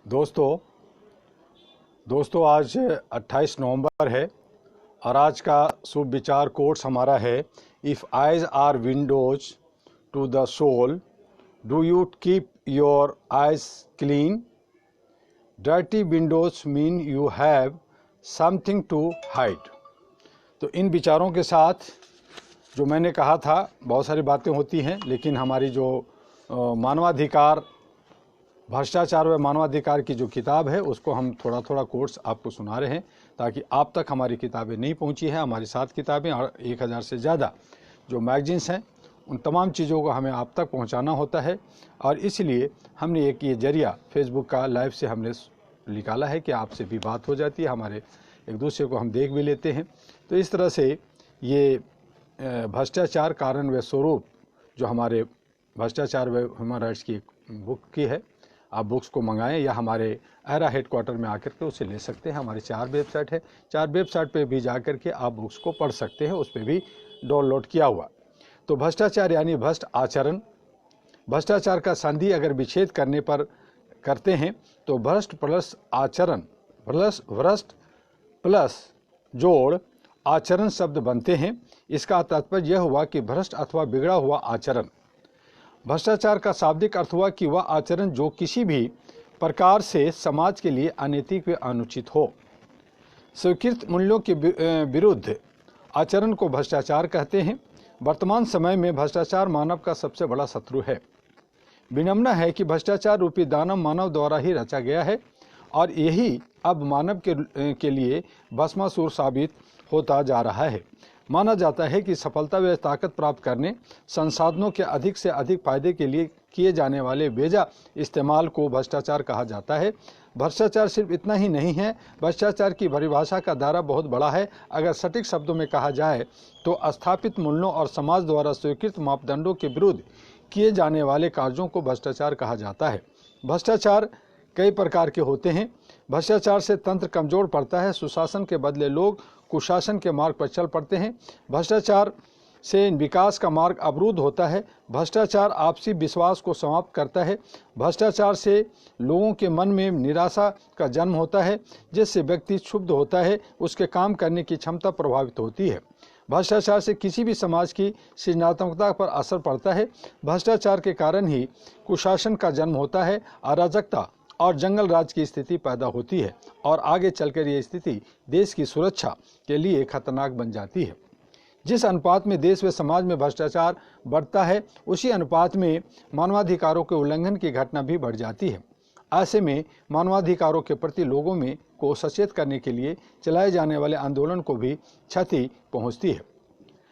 दोस्तों दोस्तों आज 28 नवंबर है और आज का शुभ विचार कोट्स हमारा है। If eyes are windows to the soul, do you keep your eyes clean? Dirty windows mean you have something to hide. तो इन विचारों के साथ जो मैंने कहा था, बहुत सारी बातें होती हैं, लेकिन हमारी जो मानवाधिकार भ्रष्टाचार व मानवाधिकार की जो किताब है उसको हम थोड़ा थोड़ा कोर्स आपको सुना रहे हैं, ताकि आप तक हमारी किताबें नहीं पहुंची हैं। हमारी 7 किताबें और 1000 से ज़्यादा जो मैगजीन्स हैं, उन तमाम चीज़ों को हमें आप तक पहुंचाना होता है। और इसलिए हमने एक ये जरिया फेसबुक का लाइव से हमने निकाला है कि आपसे भी बात हो जाती है, हमारे एक दूसरे को हम देख भी लेते हैं। तो इस तरह से ये भ्रष्टाचार कारण व स्वरूप जो हमारे भ्रष्टाचार व ह्यूमन राइट्स की बुक की है, आप बुक्स को मंगाएं या हमारे एरा हेडक्वार्टर में आकर के उसे ले सकते हैं। हमारी 4 वेबसाइट है, 4 वेबसाइट पे भी जाकर के आप बुक्स को पढ़ सकते हैं, उस पर भी डाउनलोड किया हुआ। तो भ्रष्टाचार यानी भ्रष्ट आचरण, भ्रष्टाचार का संधि अगर विच्छेद करने पर करते हैं तो भ्रष्ट प्लस आचरण, भ्रष्ट प्लस जोड़ आचरण शब्द बनते हैं। इसका तात्पर्य यह हुआ कि भ्रष्ट अथवा बिगड़ा हुआ आचरण। भ्रष्टाचार का शाब्दिक अर्थ हुआ कि वह आचरण जो किसी भी प्रकार से समाज के लिए अनैतिक व अनुचित हो। स्वीकृत मूल्यों के विरुद्ध आचरण को भ्रष्टाचार कहते हैं। वर्तमान समय में भ्रष्टाचार मानव का सबसे बड़ा शत्रु है। विडंबना है कि भ्रष्टाचार रूपी दानव मानव द्वारा ही रचा गया है और यही अब मानव के लिए भस्मासुर साबित होता जा रहा है। माना जाता है कि सफलता व ताकत प्राप्त करने, संसाधनों के अधिक से अधिक फायदे के लिए किए जाने वाले बेजा इस्तेमाल को भ्रष्टाचार कहा जाता है। भ्रष्टाचार सिर्फ इतना ही नहीं है, भ्रष्टाचार की परिभाषा का दायरा बहुत बड़ा है। अगर सटीक शब्दों में कहा जाए तो स्थापित मूल्यों और समाज द्वारा स्वीकृत मापदंडों के विरुद्ध किए जाने वाले कार्यों को भ्रष्टाचार कहा जाता है। भ्रष्टाचार कई प्रकार के होते हैं। भ्रष्टाचार से तंत्र कमजोर पड़ता है, सुशासन के बदले लोग कुशासन के मार्ग पर चल पड़ते हैं। भ्रष्टाचार से विकास का मार्ग अवरुद्ध होता है। भ्रष्टाचार आपसी विश्वास को समाप्त करता है। भ्रष्टाचार से लोगों के मन में निराशा का जन्म होता है, जिससे व्यक्ति क्षुब्ध होता है, उसके काम करने की क्षमता प्रभावित होती है। भ्रष्टाचार से किसी भी समाज की सृजनात्मकता पर असर पड़ता है। भ्रष्टाचार के कारण ही कुशासन का जन्म होता है, अराजकता और जंगल राज की स्थिति पैदा होती है और आगे चलकर ये स्थिति देश की सुरक्षा के लिए खतरनाक बन जाती है। जिस अनुपात में देश व समाज में भ्रष्टाचार बढ़ता है, उसी अनुपात में मानवाधिकारों के उल्लंघन की घटना भी बढ़ जाती है। ऐसे में मानवाधिकारों के प्रति लोगों में को सचेत करने के लिए चलाए जाने वाले आंदोलन को भी क्षति पहुंचती है।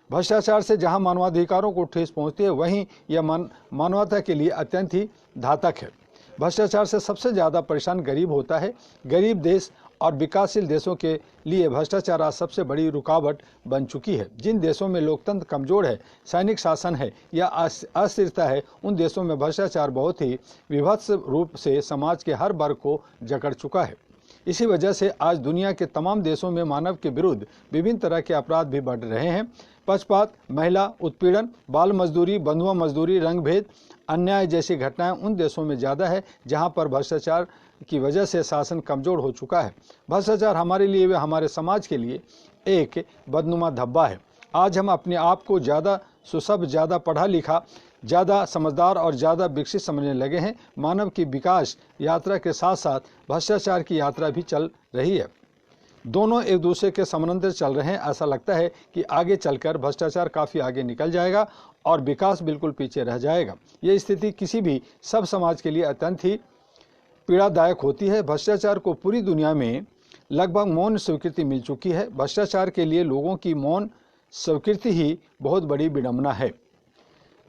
भ्रष्टाचार से जहां मानवाधिकारों को ठेस पहुंचती है, वहीं यह मानवता के लिए अत्यंत ही घातक है। भ्रष्टाचार से सबसे ज़्यादा परेशान गरीब होता है। गरीब देश और विकासशील देशों के लिए भ्रष्टाचार आज सबसे बड़ी रुकावट बन चुकी है। जिन देशों में लोकतंत्र कमजोर है, सैनिक शासन है या अस्थिरता है, उन देशों में भ्रष्टाचार बहुत ही विभत्स रूप से समाज के हर वर्ग को जकड़ चुका है। इसी वजह से आज दुनिया के तमाम देशों में मानव के विरुद्ध विभिन्न तरह के अपराध भी बढ़ रहे हैं। पक्षपात, महिला उत्पीड़न, बाल मजदूरी, बंधुआ मजदूरी, रंग भेद, अन्याय जैसी घटनाएं उन देशों में ज़्यादा है जहां पर भ्रष्टाचार की वजह से शासन कमज़ोर हो चुका है। भ्रष्टाचार हमारे लिए व हमारे समाज के लिए एक बदनुमा धब्बा है। आज हम अपने आप को ज़्यादा सुसभ्य, ज़्यादा पढ़ा लिखा, ज़्यादा समझदार और ज़्यादा विकसित समझने लगे हैं। मानव की विकास यात्रा के साथ साथ भ्रष्टाचार की यात्रा भी चल रही है। दोनों एक दूसरे के समानांतर चल रहे हैं। ऐसा लगता है कि आगे चलकर भ्रष्टाचार काफ़ी आगे निकल जाएगा और विकास बिल्कुल पीछे रह जाएगा। ये स्थिति किसी भी सब समाज के लिए अत्यंत ही पीड़ादायक होती है। भ्रष्टाचार को पूरी दुनिया में लगभग मौन स्वीकृति मिल चुकी है। भ्रष्टाचार के लिए लोगों की मौन स्वीकृति ही बहुत बड़ी विडंबना है।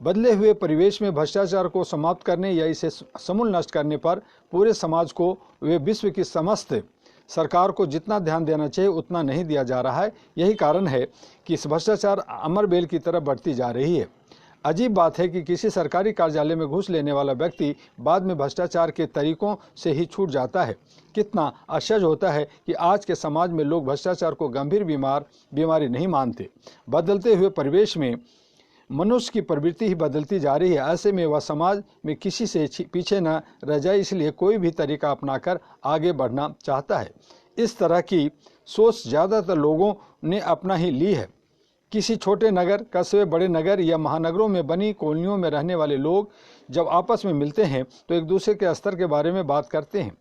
बदले हुए परिवेश में भ्रष्टाचार को समाप्त करने या इसे समूल नष्ट करने पर पूरे समाज को वे विश्व की समस्त सरकार को जितना ध्यान देना चाहिए उतना नहीं दिया जा रहा है। यही कारण है कि इस भ्रष्टाचार अमरबेल की तरफ बढ़ती जा रही है। अजीब बात है कि किसी सरकारी कार्यालय में घूस लेने वाला व्यक्ति बाद में भ्रष्टाचार के तरीकों से ही छूट जाता है। कितना आश्चर्य होता है कि आज के समाज में लोग भ्रष्टाचार को गंभीर बीमारी नहीं मानते। बदलते हुए परिवेश में मनुष्य की प्रवृत्ति ही बदलती जा रही है। ऐसे में वह समाज में किसी से पीछे न रह जाए, इसलिए कोई भी तरीका अपनाकर आगे बढ़ना चाहता है। इस तरह की सोच ज़्यादातर लोगों ने अपना ही ली है। किसी छोटे नगर, कस्बे, बड़े नगर या महानगरों में बनी कॉलोनियों में रहने वाले लोग जब आपस में मिलते हैं तो एक दूसरे के स्तर के बारे में बात करते हैं।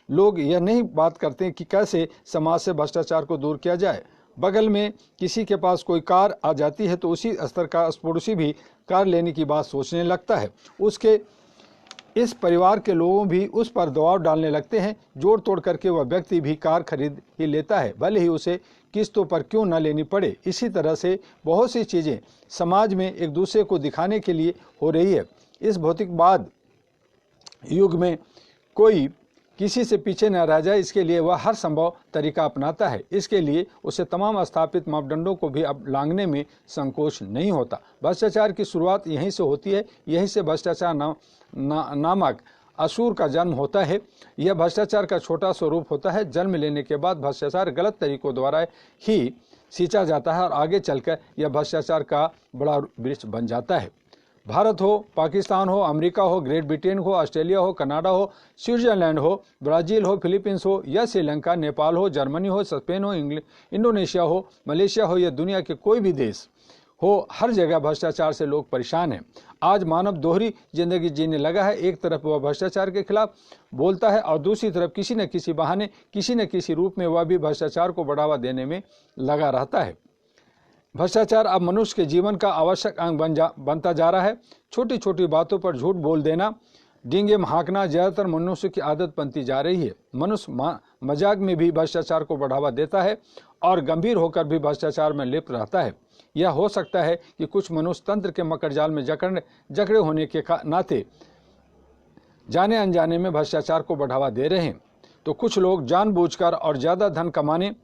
लोग यह नहीं बात करते कि कैसे समाज से भ्रष्टाचार को दूर किया जाए। बगल में किसी के पास कोई कार आ जाती है तो उसी स्तर का पड़ोसी भी कार लेने की बात सोचने लगता है। उसके इस परिवार के लोग भी उस पर दबाव डालने लगते हैं। जोड़ तोड़ करके वह व्यक्ति भी कार खरीद ही लेता है, भले ही उसे किस्तों पर क्यों न लेनी पड़े। इसी तरह से बहुत सी चीज़ें समाज में एक दूसरे को दिखाने के लिए हो रही है। इस भौतिकवाद युग में कोई किसी से पीछे न रह जाए, इसके लिए वह हर संभव तरीका अपनाता है। इसके लिए उसे तमाम स्थापित मापदंडों को भी अब लांघने में संकोच नहीं होता। भ्रष्टाचार की शुरुआत यहीं से होती है। यहीं से भ्रष्टाचार नामक असुर का जन्म होता है। यह भ्रष्टाचार का छोटा स्वरूप होता है। जन्म लेने के बाद भ्रष्टाचार गलत तरीकों द्वारा ही सींचा जाता है और आगे चलकर यह भ्रष्टाचार का बड़ा वृक्ष बन जाता है। भारत हो, पाकिस्तान हो, अमेरिका हो, ग्रेट ब्रिटेन हो, ऑस्ट्रेलिया हो, कनाडा हो, स्विट्जरलैंड हो, ब्राज़ील हो, फिलीपींस हो या श्रीलंका, नेपाल हो, जर्मनी हो, स्पेन हो, इंडोनेशिया हो, मलेशिया हो या दुनिया के कोई भी देश हो, हर जगह भ्रष्टाचार से लोग परेशान हैं। आज मानव दोहरी जिंदगी जीने लगा है। एक तरफ वह भ्रष्टाचार के खिलाफ बोलता है और दूसरी तरफ किसी न किसी बहाने, किसी न किसी रूप में वह भी भ्रष्टाचार को बढ़ावा देने में लगा रहता है। भ्रष्टाचार अब मनुष्य के जीवन का आवश्यक अंग बनता जा रहा है। छोटी छोटी बातों पर झूठ बोल देना, डींगे हाँकना ज़्यादातर मनुष्य की आदत बनती जा रही है। मनुष्य मजाक में भी भ्रष्टाचार को बढ़ावा देता है और गंभीर होकर भी भ्रष्टाचार में लिप्त रहता है। यह हो सकता है कि कुछ मनुष्य तंत्र के मकड़जाल में जकड़े होने के नाते जाने अनजाने में भ्रष्टाचार को बढ़ावा दे रहे हैं, तो कुछ लोग जानबूझकर और ज़्यादा धन कमाने,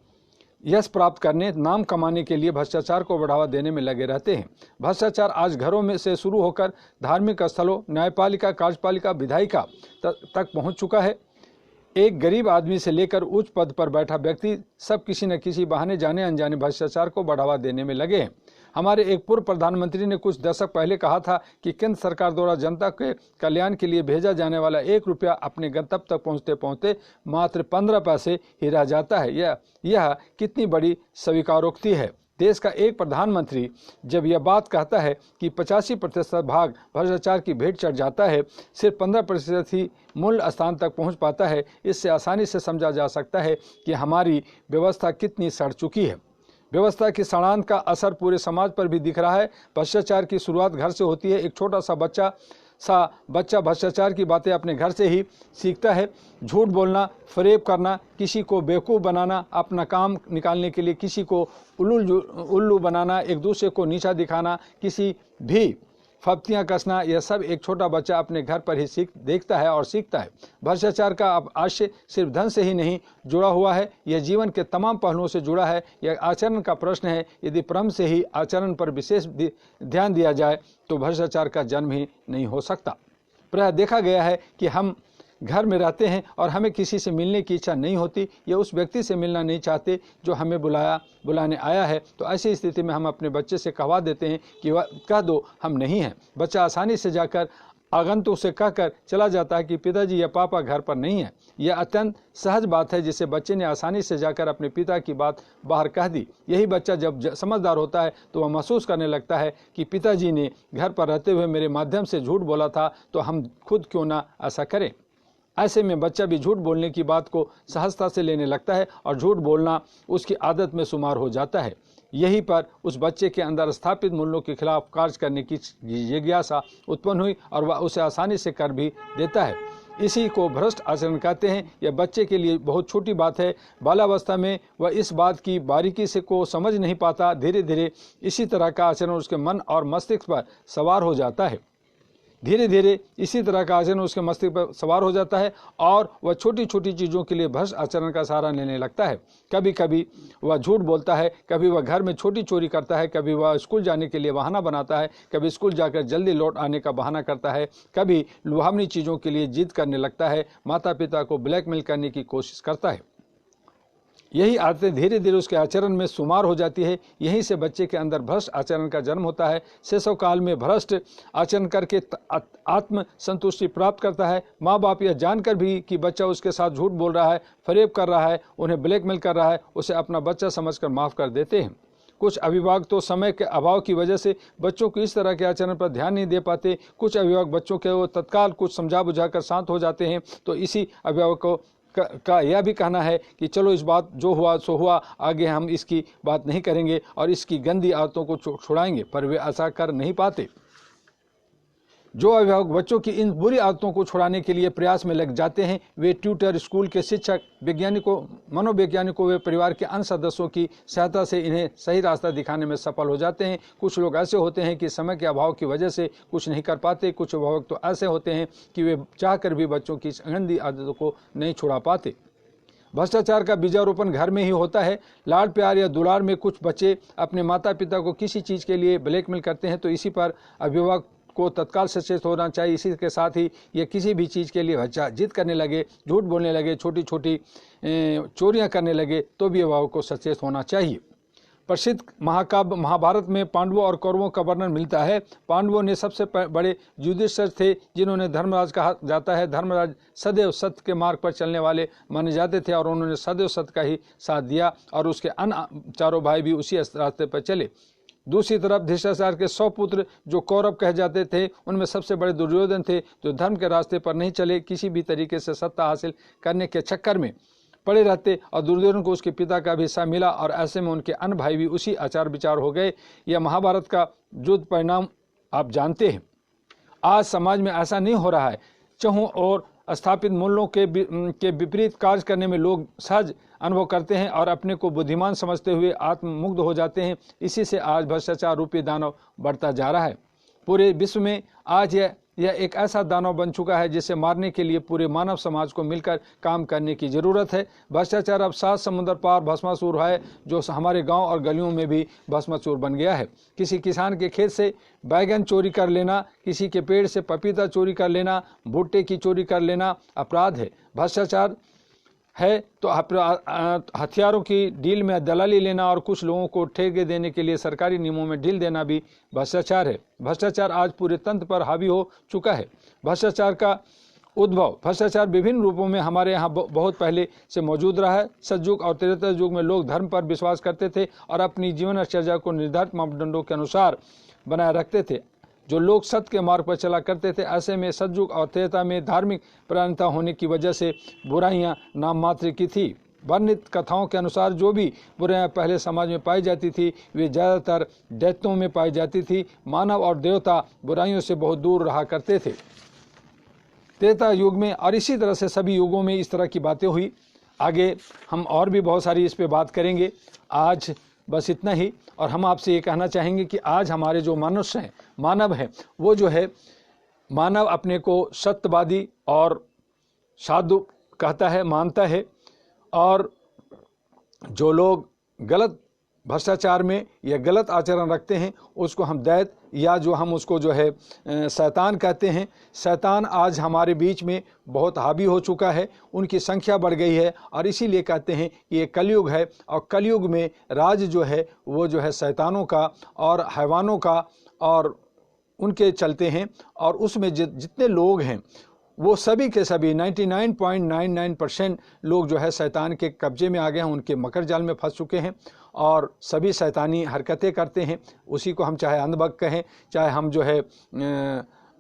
यश प्राप्त करने, नाम कमाने के लिए भ्रष्टाचार को बढ़ावा देने में लगे रहते हैं। भ्रष्टाचार आज घरों में से शुरू होकर धार्मिक स्थलों, न्यायपालिका, कार्यपालिका, विधायिका तक पहुंच चुका है। एक गरीब आदमी से लेकर उच्च पद पर बैठा व्यक्ति सब किसी न किसी बहाने जाने अनजाने भ्रष्टाचार को बढ़ावा देने में लगे हैं। हमारे एक पूर्व प्रधानमंत्री ने कुछ दशक पहले कहा था कि केंद्र सरकार द्वारा जनता के कल्याण के लिए भेजा जाने वाला 1 रुपया अपने गंतव्य तक पहुंचते पहुंचते मात्र 15 पैसे ही रह जाता है। यह कितनी बड़ी स्वीकारोक्ति है। देश का एक प्रधानमंत्री जब यह बात कहता है कि 85% भाग भ्रष्टाचार की भेंट चढ़ जाता है, सिर्फ 15% ही मूल स्थान तक पहुंच पाता है, इससे आसानी से समझा जा सकता है कि हमारी व्यवस्था कितनी सड़ चुकी है। व्यवस्था की सड़ांत का असर पूरे समाज पर भी दिख रहा है। भ्रष्टाचार की शुरुआत घर से होती है। एक छोटा सा बच्चा भ्रष्टाचार की बातें अपने घर से ही सीखता है। झूठ बोलना, फरेब करना, किसी को बेवकूफ़ बनाना, अपना काम निकालने के लिए किसी को उल्लू बनाना, एक दूसरे को नीचा दिखाना, किसी भी फप्तियाँ कसना, यह सब एक छोटा बच्चा अपने घर पर ही देखता है और सीखता है। भ्रष्टाचार का आशय सिर्फ धन से ही नहीं जुड़ा हुआ है, यह जीवन के तमाम पहलुओं से जुड़ा है। यह आचरण का प्रश्न है। यदि क्रम से ही आचरण पर विशेष ध्यान दिया जाए तो भ्रष्टाचार का जन्म ही नहीं हो सकता। प्रायः देखा गया है कि हम घर में रहते हैं और हमें किसी से मिलने की इच्छा नहीं होती या उस व्यक्ति से मिलना नहीं चाहते जो हमें बुलाने आया है, तो ऐसी स्थिति में हम अपने बच्चे से कहवा देते हैं कि वह कह दो हम नहीं हैं। बच्चा आसानी से जाकर आगंतुक से कहकर चला जाता है कि पिताजी या पापा घर पर नहीं है। यह अत्यंत सहज बात है जिसे बच्चे ने आसानी से जाकर अपने पिता की बात बाहर कह दी। यही बच्चा जब समझदार होता है तो वह महसूस करने लगता है कि पिताजी ने घर पर रहते हुए मेरे माध्यम से झूठ बोला था, तो हम खुद क्यों ना ऐसा करें। ऐसे में बच्चा भी झूठ बोलने की बात को सहजता से लेने लगता है और झूठ बोलना उसकी आदत में शुमार हो जाता है। यहीं पर उस बच्चे के अंदर स्थापित मूल्यों के खिलाफ कार्य करने की जिज्ञासा उत्पन्न हुई और वह उसे आसानी से कर भी देता है। इसी को भ्रष्ट आचरण कहते हैं। यह बच्चे के लिए बहुत छोटी बात है। बाल्यावस्था में वह इस बात की बारीकी से को समझ नहीं पाता। धीरे धीरे इसी तरह का आचरण उसके मन और मस्तिष्क पर सवार हो जाता है। और वह छोटी छोटी चीज़ों के लिए भ्रष्ट आचरण का सहारा लेने लगता है। कभी कभी वह झूठ बोलता है, कभी वह घर में छोटी चोरी करता है, कभी वह स्कूल जाने के लिए बहाना बनाता है, कभी स्कूल जाकर जल्दी लौट आने का बहाना करता है, कभी लुभावनी चीज़ों के लिए जिद करने लगता है, माता पिता को ब्लैकमेल करने की कोशिश करता है। यही आदतें धीरे धीरे उसके आचरण में शुमार हो जाती है। यहीं से बच्चे के अंदर भ्रष्ट आचरण का जन्म होता है। शैशव काल में भ्रष्ट आचरण करके आत्म संतुष्टि प्राप्त करता है। माँ बाप यह जानकर भी कि बच्चा उसके साथ झूठ बोल रहा है, फरेब कर रहा है, उन्हें ब्लैकमेल कर रहा है, उसे अपना बच्चा समझकर माफ़ कर देते हैं। कुछ अभिभावक तो समय के अभाव की वजह से बच्चों को इस तरह के आचरण पर ध्यान नहीं दे पाते। कुछ अभिभावक बच्चों के वो तत्काल कुछ समझा बुझाकर शांत हो जाते हैं। तो इसी अभिभावकों का यह भी कहना है कि चलो इस बात जो हुआ सो हुआ, आगे हम इसकी बात नहीं करेंगे और इसकी गंदी आदतों को छुड़ाएंगे, पर वे ऐसा कर नहीं पाते। जो अभिभावक बच्चों की इन बुरी आदतों को छुड़ाने के लिए प्रयास में लग जाते हैं, वे ट्यूटर, स्कूल के शिक्षक, वैज्ञानिकों, मनोवैज्ञानिकों, वे परिवार के अन्य सदस्यों की सहायता से इन्हें सही रास्ता दिखाने में सफल हो जाते हैं। कुछ लोग ऐसे होते हैं कि समय के अभाव की वजह से कुछ नहीं कर पाते। कुछ अभिभावक तो ऐसे होते हैं कि वे चाहकर भी बच्चों की गंदी आदतों को नहीं छुड़ा पाते। भ्रष्टाचार का बीजारोपण घर में ही होता है। लाड प्यार या दुलार में कुछ बच्चे अपने माता पिता को किसी चीज़ के लिए ब्लैकमेल करते हैं, तो इसी पर अभिभावक को तत्काल सचेत होना चाहिए। इसी के साथ ही ये किसी भी चीज़ के लिए बच्चा जिद करने लगे, झूठ बोलने लगे, छोटी छोटी चोरियां करने लगे, तो भी अभिभावक को सचेत होना चाहिए। प्रसिद्ध महाकाव्य महाभारत में पांडवों और कौरवों का वर्णन मिलता है। पांडवों ने सबसे बड़े युधिष्ठिर थे, जिन्होंने धर्मराज कहा जाता है। धर्मराज सदैव सत्य के मार्ग पर चलने वाले माने जाते थे और उन्होंने सदैव सत्य का ही साथ दिया और उसके अन्य चारों भाई भी उसी रास्ते पर चले। दूसरी तरफ धृतराष्ट्र के 100 पुत्र जो कौरव कहे जाते थे, उनमें सबसे बड़े दुर्योधन थे, जो धर्म के रास्ते पर नहीं चले, किसी भी तरीके से सत्ता हासिल करने के चक्कर में पड़े रहते और दुर्योधन को उसके पिता का भी हिस्सा मिला और ऐसे में उनके अन्य भाई भी उसी आचार विचार हो गए। यह महाभारत का युद्ध परिणाम आप जानते हैं। आज समाज में ऐसा नहीं हो रहा है। चहुं और स्थापित मूल्यों के विपरीत कार्य करने में लोग सहज अनुभव करते हैं और अपने को बुद्धिमान समझते हुए आत्ममुग्ध हो जाते हैं। इसी से आज भ्रष्टाचार रूपी दानव बढ़ता जा रहा है। पूरे विश्व में आज यह एक ऐसा दानव बन चुका है जिसे मारने के लिए पूरे मानव समाज को मिलकर काम करने की जरूरत है। भ्रष्टाचार अब 7 समुद्र पार भस्मासुर है, जो हमारे गांव और गलियों में भी भस्मासुर बन गया है। किसी किसान के खेत से बैगन चोरी कर लेना, किसी के पेड़ से पपीता चोरी कर लेना, भुट्टे की चोरी कर लेना अपराध है। भ्रष्टाचार है तो हथियारों की डील में दलाली लेना और कुछ लोगों को ठेके देने के लिए सरकारी नियमों में ढील देना भी भ्रष्टाचार है। भ्रष्टाचार आज पूरे तंत्र पर हावी हो चुका है। भ्रष्टाचार का भ्रष्टाचार विभिन्न रूपों में हमारे यहाँ बहुत पहले से मौजूद रहा है। सतयुग और त्रेता युग में लोग धर्म पर विश्वास करते थे और अपनी जीवनचर्या को निर्धारित मापदंडों के अनुसार बनाए रखते थे। जो लोग सत्य के मार्ग पर चला करते थे, ऐसे में सतयुग और त्रेता में धार्मिक प्रधानता होने की वजह से बुराइयां नाम मात्र की थी। वर्णित कथाओं के अनुसार जो भी बुराइयां पहले समाज में पाई जाती थी, वे ज़्यादातर दैत्यों में पाई जाती थी। मानव और देवता बुराइयों से बहुत दूर रहा करते थे त्रेता युग में, और इसी तरह से सभी युगों में इस तरह की बातें हुई। आगे हम और भी बहुत सारी इस पे बात करेंगे। आज बस इतना ही। और हम आपसे ये कहना चाहेंगे कि आज हमारे जो मनुष्य हैं, मानव हैं, वो जो है मानव अपने को सत्यवादी और साधु कहता है, मानता है। और जो लोग गलत भ्रष्टाचार में या गलत आचरण रखते हैं, उसको हम दैत्य या जो हम उसको जो है शैतान कहते हैं। शैतान आज हमारे बीच में बहुत हावी हो चुका है, उनकी संख्या बढ़ गई है और इसीलिए कहते हैं कि ये कलयुग है। और कलयुग में राज जो है वो जो है शैतानों का और हैवानों का और उनके चलते हैं। और उसमें जितने लोग हैं वो सभी के सभी 99.99% लोग जो है शैतान के कब्जे में आ गए हैं, उनके मकर जाल में फंस चुके हैं और सभी शैतानी हरकतें करते हैं। उसी को हम चाहे अंधभक्त कहें, चाहे हम जो है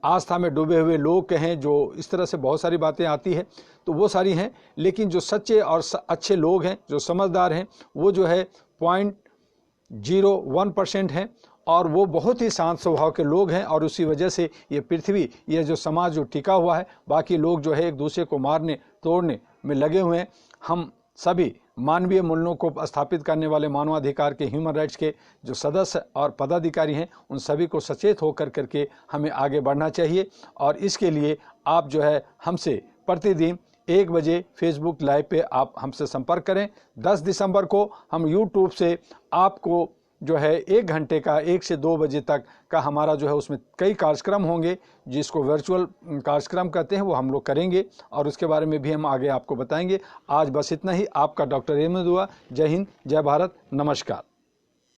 आस्था में डूबे हुए लोग कहें, जो इस तरह से बहुत सारी बातें आती है, तो वो सारी हैं। लेकिन जो सच्चे और अच्छे लोग हैं, जो समझदार हैं, वो जो है 0.01% हैं और वो बहुत ही शांत स्वभाव के लोग हैं। और उसी वजह से ये पृथ्वी, ये जो समाज जो टिका हुआ है, बाकी लोग जो है एक दूसरे को मारने तोड़ने में लगे हुए हैं। हम सभी मानवीय मूल्यों को स्थापित करने वाले मानवाधिकार के, ह्यूमन राइट्स के जो सदस्य और पदाधिकारी हैं, उन सभी को सचेत होकर करके हमें आगे बढ़ना चाहिए। और इसके लिए आप जो है हमसे प्रतिदिन 1 बजे फेसबुक लाइव पे आप हमसे संपर्क करें। 10 दिसंबर को हम यूट्यूब से आपको जो है 1 घंटे का 1 से 2 बजे तक का हमारा जो है उसमें कई कार्यक्रम होंगे, जिसको वर्चुअल कार्यक्रम कहते हैं, वो हम लोग करेंगे और उसके बारे में भी हम आगे आपको बताएंगे। आज बस इतना ही। आपका डॉक्टर अहमद हुआ। जय हिंद, जय भारत, नमस्कार।